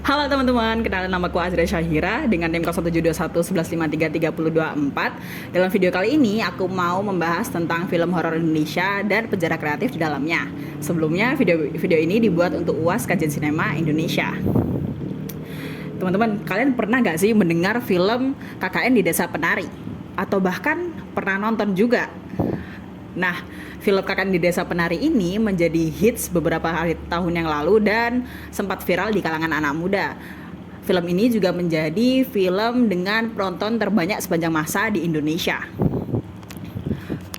Halo teman-teman, kenalin nama aku Azra Syahira dengan NIM 072111533224. Dalam video kali ini aku mau membahas tentang film horor Indonesia dan penjara kreatif di dalamnya. Sebelumnya video ini dibuat untuk UAS Kajian Sinema Indonesia. Teman-teman, kalian pernah gak sih mendengar film KKN di Desa Penari? Atau bahkan pernah nonton juga? Nah, film KKN di Desa Penari ini menjadi hits beberapa tahun yang lalu dan sempat viral di kalangan anak muda. Film ini juga menjadi film dengan penonton terbanyak sepanjang masa di Indonesia.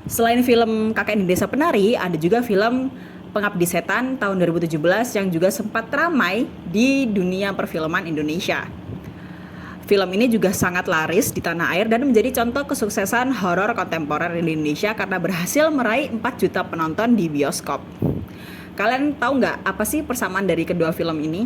Selain film KKN di Desa Penari, ada juga film Pengabdi Setan tahun 2017 yang juga sempat ramai di dunia perfilman Indonesia. Film ini juga sangat laris di tanah air dan menjadi contoh kesuksesan horor kontemporer di Indonesia karena berhasil meraih 4 juta penonton di bioskop. Kalian tahu nggak apa sih persamaan dari kedua film ini?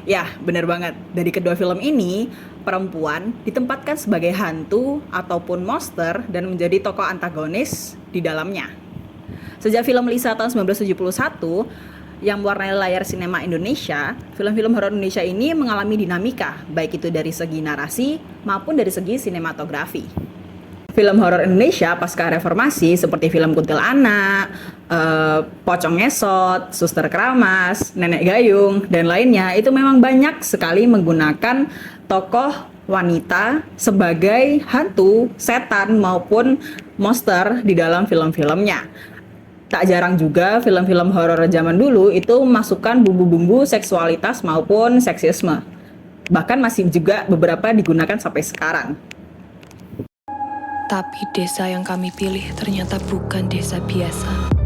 Ya, benar banget. Dari kedua film ini, perempuan ditempatkan sebagai hantu ataupun monster dan menjadi tokoh antagonis di dalamnya. Sejak film Lisa tahun 1971, yang mewarnai layar sinema Indonesia, film-film horor Indonesia ini mengalami dinamika, baik itu dari segi narasi maupun dari segi sinematografi. Film horor Indonesia pasca reformasi seperti film Kuntilanak, Pocong Ngesot, Suster Keramas, Nenek Gayung, dan lainnya itu memang banyak sekali menggunakan tokoh wanita sebagai hantu, setan maupun monster di dalam film-filmnya. Tak jarang juga film-film horor zaman dulu itu memasukkan bumbu-bumbu seksualitas maupun seksisme. Bahkan masih juga beberapa digunakan sampai sekarang. Tapi desa yang kami pilih ternyata bukan desa biasa.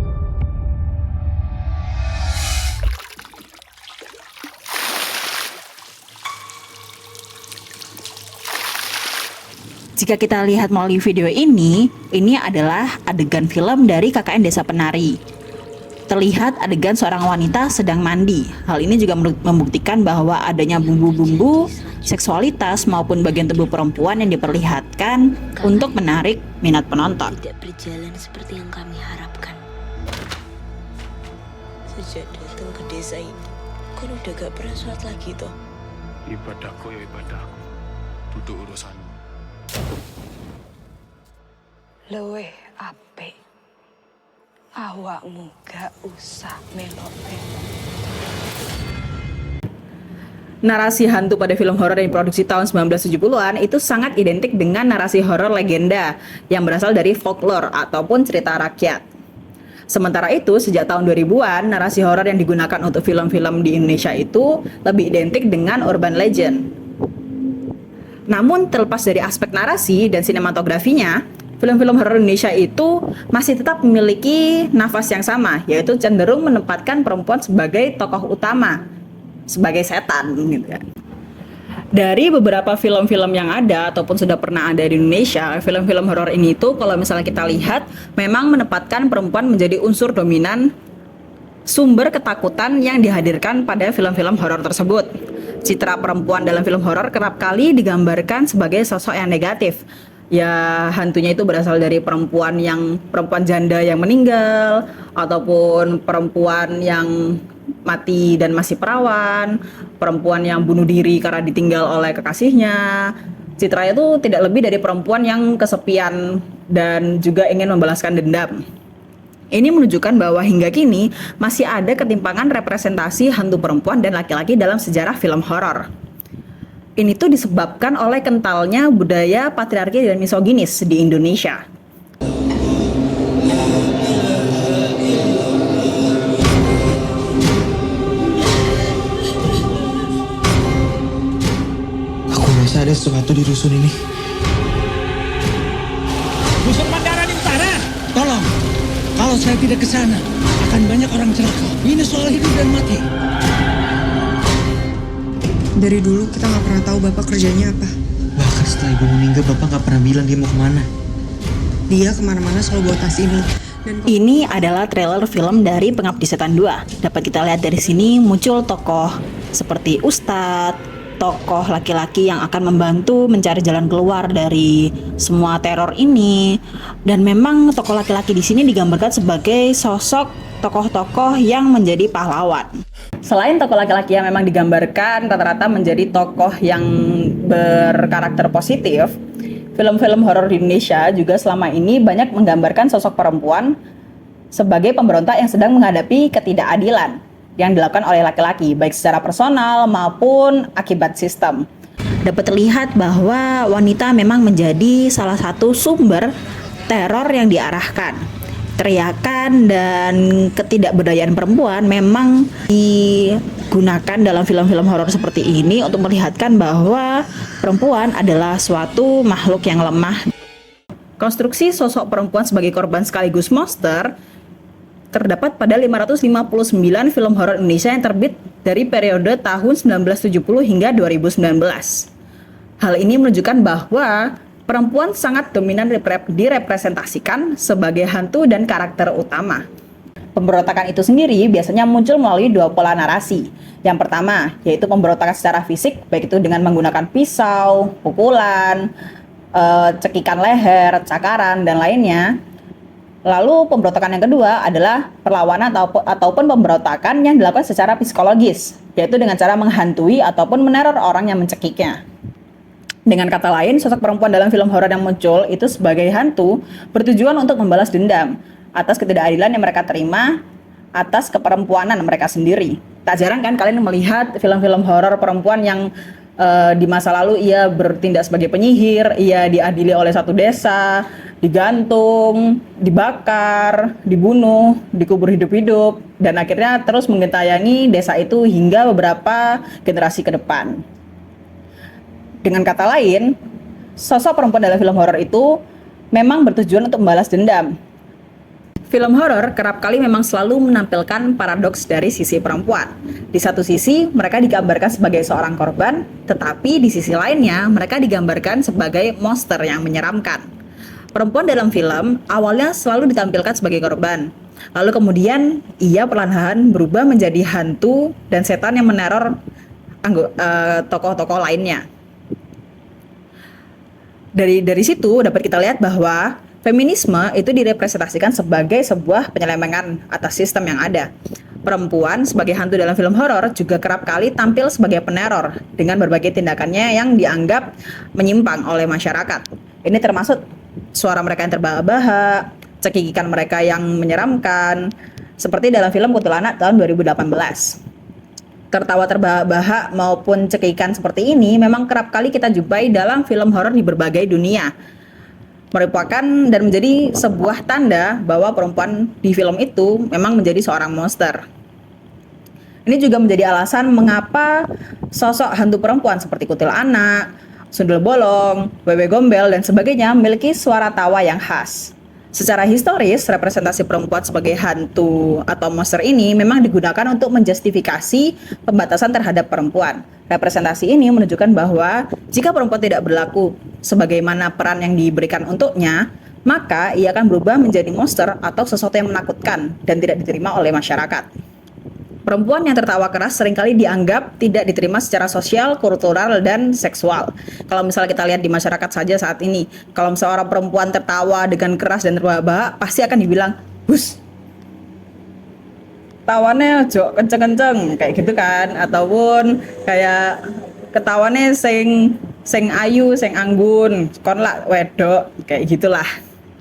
Jika kita lihat melalui video ini adalah adegan film dari KKN Desa Penari. Terlihat adegan seorang wanita sedang mandi. Hal ini juga membuktikan bahwa adanya bumbu-bumbu seksualitas maupun bagian tubuh perempuan yang diperlihatkan untuk menarik minat penonton. Tidak berjalan seperti yang kami harapkan. Sejak datang ke desa ini, kan udah gak pernah sholat lagi toh. Ibadahku ya ibadahku, duduk urusanmu. Luweh apik. Awakmu gak usah melok-melok. Narasi hantu pada film horor yang diproduksi tahun 1970-an itu sangat identik dengan narasi horor legenda yang berasal dari folklore ataupun cerita rakyat. Sementara itu, sejak tahun 2000-an, narasi horor yang digunakan untuk film-film di Indonesia itu lebih identik dengan urban legend. Namun, terlepas dari aspek narasi dan sinematografinya, film-film horor Indonesia itu masih tetap memiliki nafas yang sama, yaitu cenderung menempatkan perempuan sebagai tokoh utama, sebagai setan gitu kan. Dari beberapa film-film yang ada ataupun sudah pernah ada di Indonesia, film-film horor ini tuh kalau misalnya kita lihat memang menempatkan perempuan menjadi unsur dominan, sumber ketakutan yang dihadirkan pada film-film horor tersebut. Citra perempuan dalam film horor kerap kali digambarkan sebagai sosok yang negatif. Ya, hantunya itu berasal dari perempuan janda yang meninggal ataupun perempuan yang mati dan masih perawan, perempuan yang bunuh diri karena ditinggal oleh kekasihnya. Citra itu tidak lebih dari perempuan yang kesepian dan juga ingin membalaskan dendam. Ini menunjukkan bahwa hingga kini masih ada ketimpangan representasi hantu perempuan dan laki-laki dalam sejarah film horor. Ini tuh disebabkan oleh kentalnya budaya patriarki dan misoginis di Indonesia. Aku merasa ada sesuatu di rusun ini. Rusun Mandara di utara. Tolong, kalau saya tidak ke sana, akan banyak orang celaka. Ini soal hidup dan mati. Dari dulu kita nggak pernah tahu bapak kerjanya apa. Bahkan setelah ibu meninggal, bapak nggak pernah bilang dia mau kemana. Dia kemana-mana selalu bawa tas ini. Dan Ini adalah trailer film dari Pengabdi Setan 2. Dapat kita lihat dari sini muncul tokoh seperti Ustadz, tokoh laki-laki yang akan membantu mencari jalan keluar dari semua teror ini. Dan memang tokoh laki-laki di sini digambarkan sebagai sosok tokoh-tokoh yang menjadi pahlawan. Selain tokoh laki-laki yang memang digambarkan rata-rata menjadi tokoh yang berkarakter positif, film-film horor di Indonesia juga selama ini banyak menggambarkan sosok perempuan sebagai pemberontak yang sedang menghadapi ketidakadilan yang dilakukan oleh laki-laki, baik secara personal maupun akibat sistem. Dapat terlihat bahwa wanita memang menjadi salah satu sumber teror yang diarahkan. Teriakan dan ketidakberdayaan perempuan memang digunakan dalam film-film horor seperti ini untuk melihatkan bahwa perempuan adalah suatu makhluk yang lemah. Konstruksi sosok perempuan sebagai korban sekaligus monster terdapat pada 559 film horor Indonesia yang terbit dari periode tahun 1970 hingga 2019. Hal ini menunjukkan bahwa perempuan sangat dominan direpresentasikan sebagai hantu dan karakter utama. Pemberontakan itu sendiri biasanya muncul melalui dua pola narasi. Yang pertama, yaitu pemberontakan secara fisik, baik itu dengan menggunakan pisau, pukulan, cekikan leher, cakaran, dan lainnya. Lalu pemberontakan yang kedua adalah perlawanan ataupun pemberontakan yang dilakukan secara psikologis, yaitu dengan cara menghantui ataupun meneror orang yang mencekiknya. Dengan kata lain, sosok perempuan dalam film horor yang muncul itu sebagai hantu bertujuan untuk membalas dendam atas ketidakadilan yang mereka terima atas keperempuanan mereka sendiri. Tak jarang kan kalian melihat film-film horor perempuan yang di masa lalu ia bertindak sebagai penyihir, ia diadili oleh satu desa, digantung, dibakar, dibunuh, dikubur hidup-hidup, dan akhirnya terus menggentayangi desa itu hingga beberapa generasi ke depan. Dengan kata lain, sosok perempuan dalam film horor itu memang bertujuan untuk membalas dendam. Film horor kerap kali memang selalu menampilkan paradoks dari sisi perempuan. Di satu sisi, mereka digambarkan sebagai seorang korban, tetapi di sisi lainnya, mereka digambarkan sebagai monster yang menyeramkan. Perempuan dalam film awalnya selalu ditampilkan sebagai korban. Lalu kemudian, ia perlahan berubah menjadi hantu dan setan yang meneror tokoh-tokoh lainnya. Dari situ dapat kita lihat bahwa feminisme itu direpresentasikan sebagai sebuah penyelewengan atas sistem yang ada. Perempuan sebagai hantu dalam film horor juga kerap kali tampil sebagai peneror dengan berbagai tindakannya yang dianggap menyimpang oleh masyarakat. Ini termasuk suara mereka yang terbahak-bahak, cekikikan mereka yang menyeramkan, seperti dalam film Kuntilanak tahun 2018. Tertawa terbahak-bahak maupun cekikan seperti ini memang kerap kali kita jumpai dalam film horor di berbagai dunia. Merupakan dan menjadi sebuah tanda bahwa perempuan di film itu memang menjadi seorang monster. Ini juga menjadi alasan mengapa sosok hantu perempuan seperti Kuntilanak, Sundel Bolong, Wewe Gombel, dan sebagainya memiliki suara tawa yang khas. Secara historis, representasi perempuan sebagai hantu atau monster ini memang digunakan untuk menjustifikasi pembatasan terhadap perempuan. Representasi ini menunjukkan bahwa jika perempuan tidak berlaku sebagaimana peran yang diberikan untuknya, maka ia akan berubah menjadi monster atau sesuatu yang menakutkan dan tidak diterima oleh masyarakat. Perempuan yang tertawa keras seringkali dianggap tidak diterima secara sosial, kultural, dan seksual. Kalau misalnya kita lihat di masyarakat saja saat ini, kalau misalnya orang perempuan tertawa dengan keras dan terbahak-bahak, pasti akan dibilang, "Hus, tawannya ojo kenceng-kenceng," kayak gitu kan, ataupun kayak ketawannya sing ayu, sing anggun, kon lak wedok, kayak gitulah.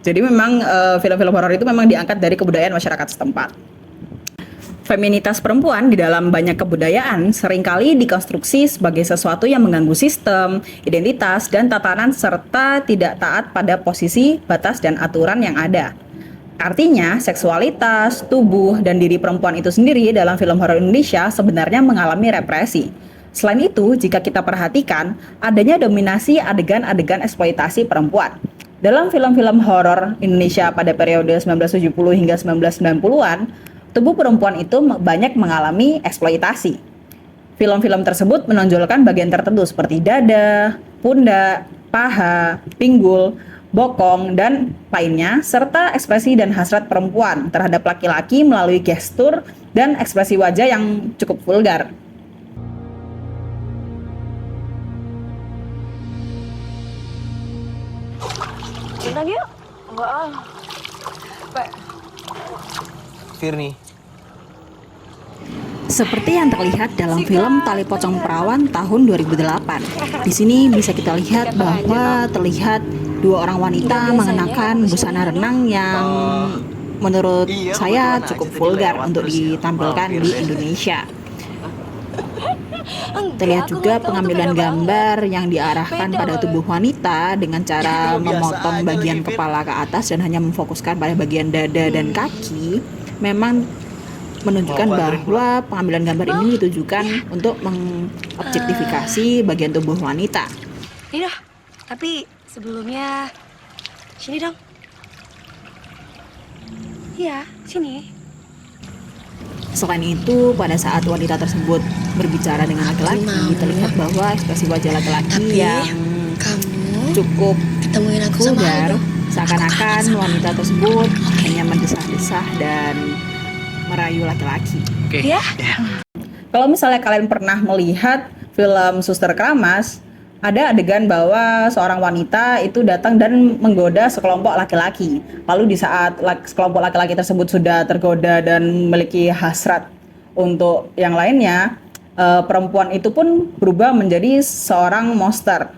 Jadi memang film-film horor itu memang diangkat dari kebudayaan masyarakat setempat. Feminitas perempuan di dalam banyak kebudayaan seringkali dikonstruksi sebagai sesuatu yang mengganggu sistem, identitas, dan tatanan serta tidak taat pada posisi, batas, dan aturan yang ada. Artinya, seksualitas, tubuh, dan diri perempuan itu sendiri dalam film horor Indonesia sebenarnya mengalami represi. Selain itu, jika kita perhatikan, adanya dominasi adegan-adegan eksploitasi perempuan. Dalam film-film horor Indonesia pada periode 1970 hingga 1990-an, tubuh perempuan itu banyak mengalami eksploitasi. Film-film tersebut menonjolkan bagian tertentu seperti dada, pundak, paha, pinggul, bokong, dan lainnya, serta ekspresi dan hasrat perempuan terhadap laki-laki melalui gestur dan ekspresi wajah yang cukup vulgar. Bentar yuk. Enggak ah. Firni. Seperti yang terlihat dalam film Tali Pocong Perawan tahun 2008. Di sini bisa kita lihat bahwa terlihat dua orang wanita mengenakan busana renang yang menurut saya cukup vulgar untuk ditampilkan di Indonesia. Terlihat juga pengambilan gambar yang diarahkan pada tubuh wanita dengan cara memotong bagian kepala ke atas dan hanya memfokuskan pada bagian dada dan kaki. Memang menunjukkan bahwa pengambilan gambar ini ditujukan untuk mengobjektifikasi bagian tubuh wanita. Ini dong, tapi sebelumnya sini dong. Iya, sini. Selain itu, pada saat wanita tersebut berbicara dengan laki-laki, terlihat bahwa ekspresi wajah laki-laki yang Kamu cukup ketemuin aku sama vulgar, Aldo. seakan-akan wanita tersebut hanya mendesah-desah dan merayu laki-laki. Ya? Kalau misalnya kalian pernah melihat film Suster Keramas, ada adegan bahwa seorang wanita itu datang dan menggoda sekelompok laki-laki. Lalu di saat sekelompok laki-laki tersebut sudah tergoda dan memiliki hasrat untuk yang lainnya, perempuan itu pun berubah menjadi seorang monster.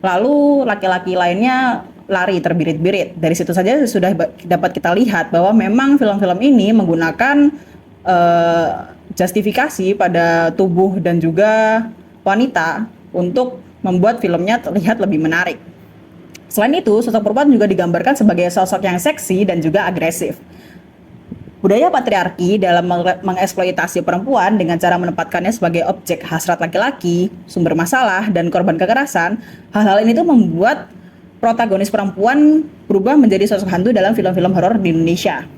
Lalu laki-laki lainnya lari terbirit-birit. Dari situ saja sudah dapat kita lihat bahwa memang film-film ini menggunakan justifikasi pada tubuh dan juga wanita untuk membuat filmnya terlihat lebih menarik. Selain itu, sosok perempuan juga digambarkan sebagai sosok yang seksi dan juga agresif. Budaya patriarki dalam mengeksploitasi perempuan dengan cara menempatkannya sebagai objek hasrat laki-laki, sumber masalah, dan korban kekerasan, hal-hal ini tuh membuat protagonis perempuan berubah menjadi sosok hantu dalam film-film horor di Indonesia.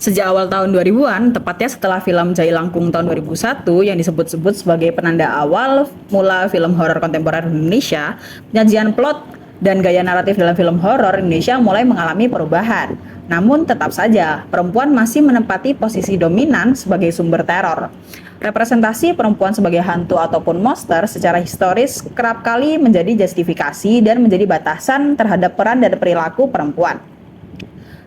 Sejak awal tahun 2000-an, tepatnya setelah film Jai Langkung tahun 2001 yang disebut-sebut sebagai penanda awal mula film horor kontemporer di Indonesia, penyajian plot dan gaya naratif dalam film horor Indonesia mulai mengalami perubahan. Namun tetap saja, perempuan masih menempati posisi dominan sebagai sumber teror. Representasi perempuan sebagai hantu ataupun monster secara historis kerap kali menjadi justifikasi dan menjadi batasan terhadap peran dan perilaku perempuan.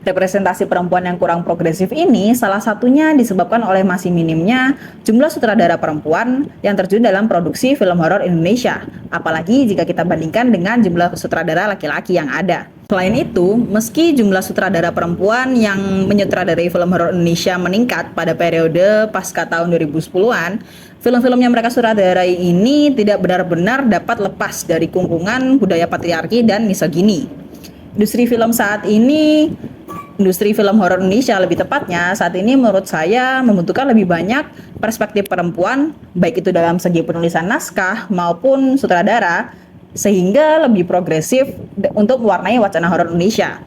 Representasi perempuan yang kurang progresif ini salah satunya disebabkan oleh masih minimnya jumlah sutradara perempuan yang terjun dalam produksi film horor Indonesia, apalagi jika kita bandingkan dengan jumlah sutradara laki-laki yang ada. Selain itu, meski jumlah sutradara perempuan yang menyutradarai film horor Indonesia meningkat pada periode pasca tahun 2010-an, film-film yang mereka sutradarai ini tidak benar-benar dapat lepas dari kungkungan budaya patriarki dan misogini. Industri film horor Indonesia lebih tepatnya saat ini menurut saya membutuhkan lebih banyak perspektif perempuan, baik itu dalam segi penulisan naskah maupun sutradara, sehingga lebih progresif untuk mewarnai wacana horor Indonesia.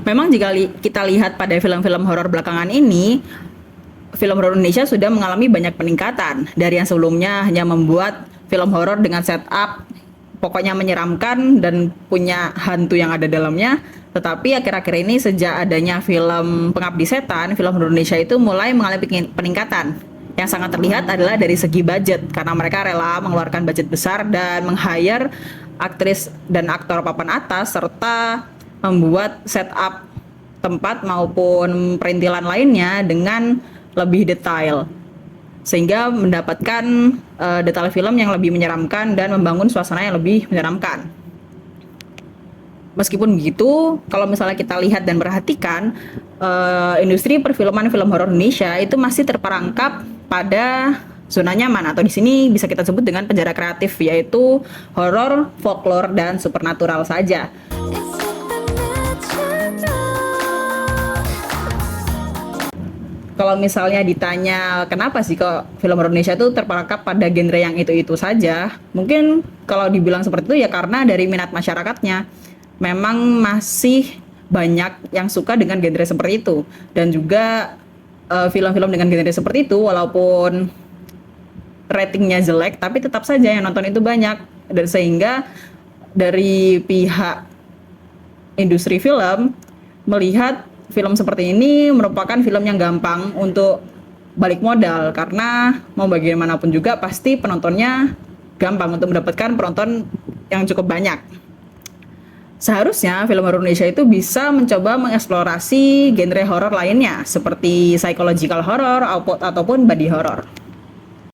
Memang jika kita lihat pada film-film horor belakangan ini, film horor Indonesia sudah mengalami banyak peningkatan dari yang sebelumnya hanya membuat film horor dengan setup pokoknya menyeramkan dan punya hantu yang ada dalamnya. Tetapi akhir-akhir ini sejak adanya film Pengabdi Setan, film horor Indonesia itu mulai mengalami peningkatan. Yang sangat terlihat adalah dari segi budget, karena mereka rela mengeluarkan budget besar dan meng-hire aktris dan aktor papan atas serta membuat setup tempat maupun perintilan lainnya dengan lebih detail, sehingga mendapatkan detail film yang lebih menyeramkan dan membangun suasana yang lebih menyeramkan. Meskipun begitu, kalau misalnya kita lihat dan perhatikan, industri perfilman film horor Indonesia itu masih terperangkap pada zona nyaman, atau di sini bisa kita sebut dengan penjara kreatif, yaitu horor, folklore, dan supernatural saja. Kalau misalnya ditanya kenapa sih kok film horor Indonesia itu terperangkap pada genre yang itu-itu saja, mungkin kalau dibilang seperti itu ya karena dari minat masyarakatnya. Memang masih banyak yang suka dengan genre seperti itu, dan juga film-film dengan genre seperti itu walaupun ratingnya jelek tapi tetap saja yang nonton itu banyak, dan sehingga dari pihak industri film melihat film seperti ini merupakan film yang gampang untuk balik modal, karena mau bagaimanapun juga pasti penontonnya gampang untuk mendapatkan penonton yang cukup banyak. Seharusnya film horor Indonesia itu bisa mencoba mengeksplorasi genre horor lainnya seperti psychological horror ataupun body horror.